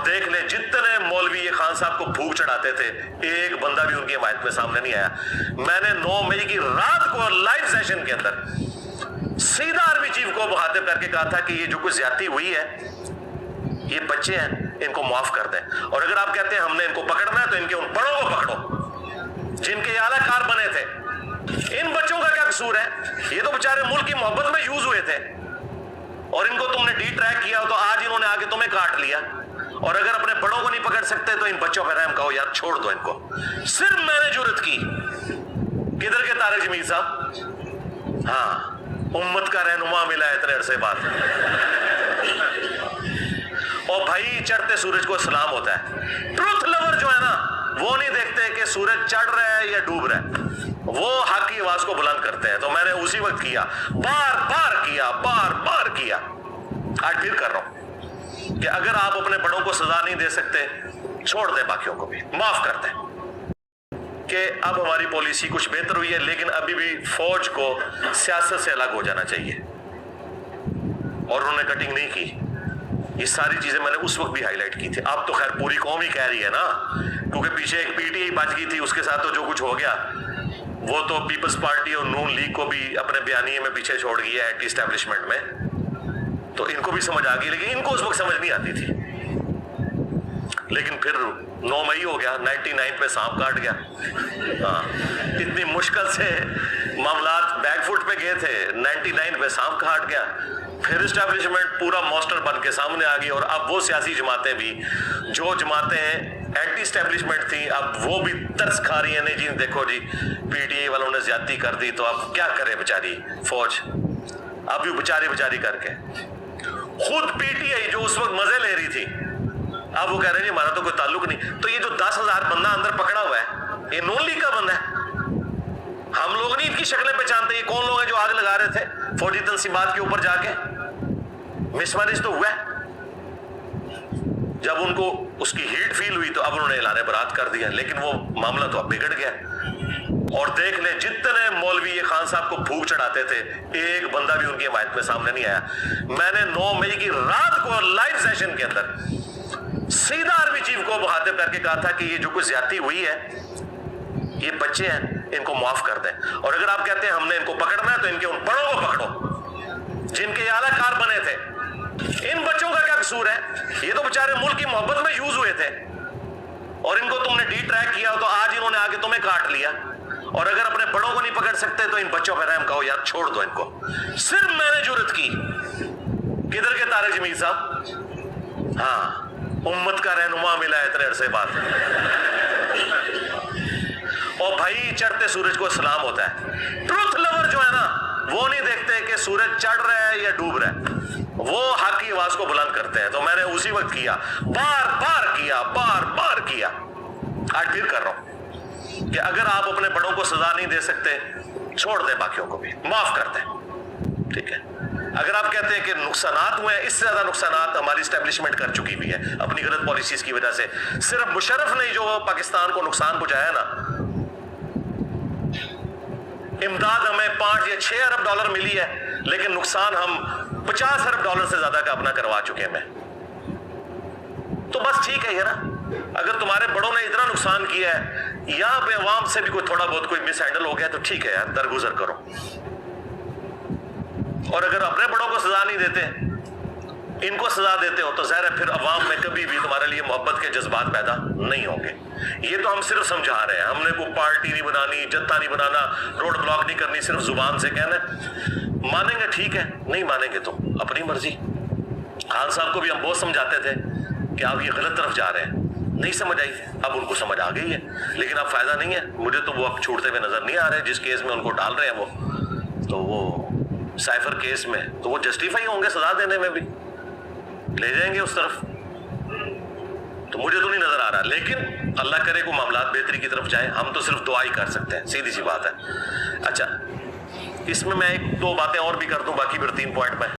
دیکھ لیں جتنے مولوی یہ خان صاحب کو بھوک چڑھاتے تھے ایک بندہ بھی ان کی حمایت میں سامنے نہیں آیا. میں نے 9 مئی کی رات کو لائیو سیشن کے اندر سیدھا آرمی چیف کو مخاطب کر کے کہا تھا کہ یہ جو کچھ زیادتی ہوئی ہے یہ بچے ہیں ان کو معاف کر دیں, اور اگر آپ کہتے ہیں ہم نے ان کو پکڑنا ہے تو ان کے ان بڑوں کو پکڑو جن کے اعلیٰ کار بنے تھے. ان بچوں کا کیا قصور ہے؟ یہ تو بیچارے ملک کی محبت میں یوز ہوئے تھے اور ان کو تم نے ڈی ٹریک کیا تو آج انہوں نے آگے تمہیں کاٹ لیا, اور اگر اپنے بڑوں کو نہیں پکڑ سکتے تو ان بچوں پہ رحم کہو یار چھوڑ دو ان کو. صرف میں نے جرت کی. کدھر کے طارق جمیل صاحب؟ ہاں امت کا رہنما ملا ہے اتنے عرصے بعد. اور بھائی چڑھتے سورج کو سلام ہوتا ہے. ٹروتھ لور جو ہے نا وہ نہیں دیکھتے کہ سورج چڑھ رہا ہے یا ڈوب رہا ہے, وہ حق کی آواز کو بلند کرتے ہیں. تو میں نے اسی وقت کیا, بار بار کیا, آج پھر کر رہا ہوں کہ اگر آپ اپنے بڑوں کو سزا نہیں دے سکتے چھوڑ دیں, باقیوں کو بھی معاف کر دیں. کہ اب ہماری پالیسی کچھ بہتر ہوئی ہے لیکن ابھی بھی فوج کو سیاست سے الگ ہو جانا چاہیے, اور انہوں نے کٹنگ نہیں کی. یہ ساری چیزیں میں نے اس وقت بھی ہائی لائٹ کی تھی. اب تو خیر پوری قوم ہی کہہ رہی ہے نا, کیونکہ پیچھے ایک پی ٹی آئی بچ گئی تھی, اس کے ساتھ تو جو کچھ ہو گیا وہ تو پیپلز پارٹی اور نون لیگ کو بھی اپنے بیانیے میں پیچھے چھوڑ گئی ہے اینٹی اسٹیبلشمنٹ میں. تو ان کو بھی سمجھ آ گئی, لیکن ان کو اس وقت سمجھ نہیں آتی تھی. لیکن پھر 9 مئی ہو گیا, 99 پہ سانپ کاٹ گیا. ہاں اتنی مشکل سے معاملات بیک فٹ پہ گئے تھے, 99 پہ سانپ کاٹ گیا. پھر اسٹیبلشمنٹ پورا ماسٹر بن کے سامنے آ گئی, اور اب وہ سیاسی جماعتیں بھی جو جماعتیں اینٹی اسٹیبلشمنٹ تھیں اب وہ بھی ترس کھا رہی ہیں. نہیں جی دیکھو جی پی ٹی آئی والوں نے زیادتی کر دی تو اب کیا کرے بیچاری فوج, اب بھی بیچاری کر کے. خود پی ٹی آئی جو اس وقت مزے لے رہی تھی اب وہ کہہ رہے ہیں ہمارا تو کوئی تعلق نہیں. تو یہ جو 10,000 بندہ اندر پکڑا ہوا ہے یہ نون لیگ کا بندہ ہے. ہم لوگ نہیں ان کی شکلیں پہچانتے. یہ کون لوگ ہیں جو آگ لگا رہے تھے فوجی تنصیبات کے اوپر جا کے؟ مس مینج تو ہوا ہے. جب ان کو اس کی ہیٹ فیل ہوئی تو اب انہوں نے اعلان برات کر دیا, لیکن وہ معاملہ تو اب بگڑ گیا. اور دیکھ لیں جتنے مولوی یہ خان صاحب کو بھوک چڑھاتے تھے ایک بندہ بھی ان کی حمایت میں سامنے نہیں آیا. میں نے 9 مئی کی رات کو لائیو سیشن کے اندر سیدھا آرمی چیف کو مخاطب کر کے کہا تھا کہ یہ جو کچھ زیادتی ہوئی ہے یہ بچے ہیں ان کو معاف کر دیں, اور اگر آپ کہتے ہیں ہم نے ان کو پکڑنا ہے تو ان کے ان بڑوں کو پکڑو جن کے اعلیٰ کار بنے تھے. ان بچوں کا کیا قصور ہے؟ یہ تو بیچارے ملک کی محبت میں یوز ہوئے تھے, اور ان کو تم نے ڈی ٹریک کیا تو آج انہوں نے آگے تمہیں کاٹ لیا, اور اگر اپنے بڑوں کو نہیں پکڑ سکتے تو ان بچوں پہ رحم کہو یار چھوڑ دو ان کو. صرف میں نے جرت کی. کدھر کے طارق جمیل صاحب؟ ہاں امت کا رہنما ملا ہے اتنے عرصے بعد. اور بھائی چڑھتے سورج کو سلام ہوتا ہے. ٹروتھ لور جو ہے نا وہ نہیں دیکھتے کہ سورج چڑھ رہا ہے یا ڈوب رہا ہے, وہ حق کی آواز کو بلند کرتے ہیں. تو میں نے اسی وقت کیا, بار بار کیا, آج پھر کر رہا ہوں کہ اگر آپ اپنے بڑوں کو سزا نہیں دے سکتے چھوڑ دیں, باقیوں کو بھی معاف کر دیں. ٹھیک ہے, اگر آپ کہتے ہیں کہ نقصانات ہوئے ہیں, اس سے زیادہ نقصانات ہماری اسٹیبلشمنٹ کر چکی بھی ہے اپنی غلط پالیسیز کی وجہ سے. صرف مشرف نے جو پاکستان کو نقصان پہنچایا نا, امداد ہمیں 5 یا 6 ارب ڈالر ملی ہے لیکن نقصان ہم 50 ارب ڈالر سے زیادہ کا اپنا کروا چکے ہیں. تو بس ٹھیک ہے نا, اگر تمہارے بڑوں نے اتنا نقصان کیا ہے یہاں پہ عوام سے بھی کوئی تھوڑا بہت کوئی مس ہینڈل ہو گیا تو ٹھیک ہے یار درگزر کرو. اور اگر اپنے بڑوں کو سزا نہیں دیتے ان کو سزا دیتے ہو تو ظاہر ہے پھر عوام میں کبھی بھی تمہارے لیے محبت کے جذبات پیدا نہیں ہوں گے. یہ تو ہم صرف سمجھا رہے ہیں, ہم نے کوئی پارٹی نہیں بنانی, جتھا نہیں بنانا, روڈ بلاک نہیں کرنی, صرف زبان سے کہنا ہے. مانیں گے ٹھیک ہے, نہیں مانیں گے تو اپنی مرضی. خان صاحب کو بھی ہم بہت سمجھاتے تھے کہ آپ یہ غلط طرف جا رہے ہیں, نہیں سمجھ آئی. اب ان کو سمجھ آ گئی ہے لیکن اب فائدہ نہیں ہے. مجھے تو وہ اب چھوڑتے ہوئے نظر نہیں آ رہے. جس کیس میں ان کو ڈال رہے ہیں وہ تو وہ سائفر کیس میں تو وہ جسٹیفائی ہوں گے سزا دینے میں بھی, لے جائیں گے اس طرف. تو مجھے تو نہیں نظر آ رہا, لیکن اللہ کرے کو معاملات بہتری کی طرف جائیں. ہم تو صرف دعا ہی کر سکتے ہیں, سیدھی سی بات ہے. اچھا اس میں 1-2 باتیں اور بھی کر دوں, باقی پھر 3 پوائنٹ میں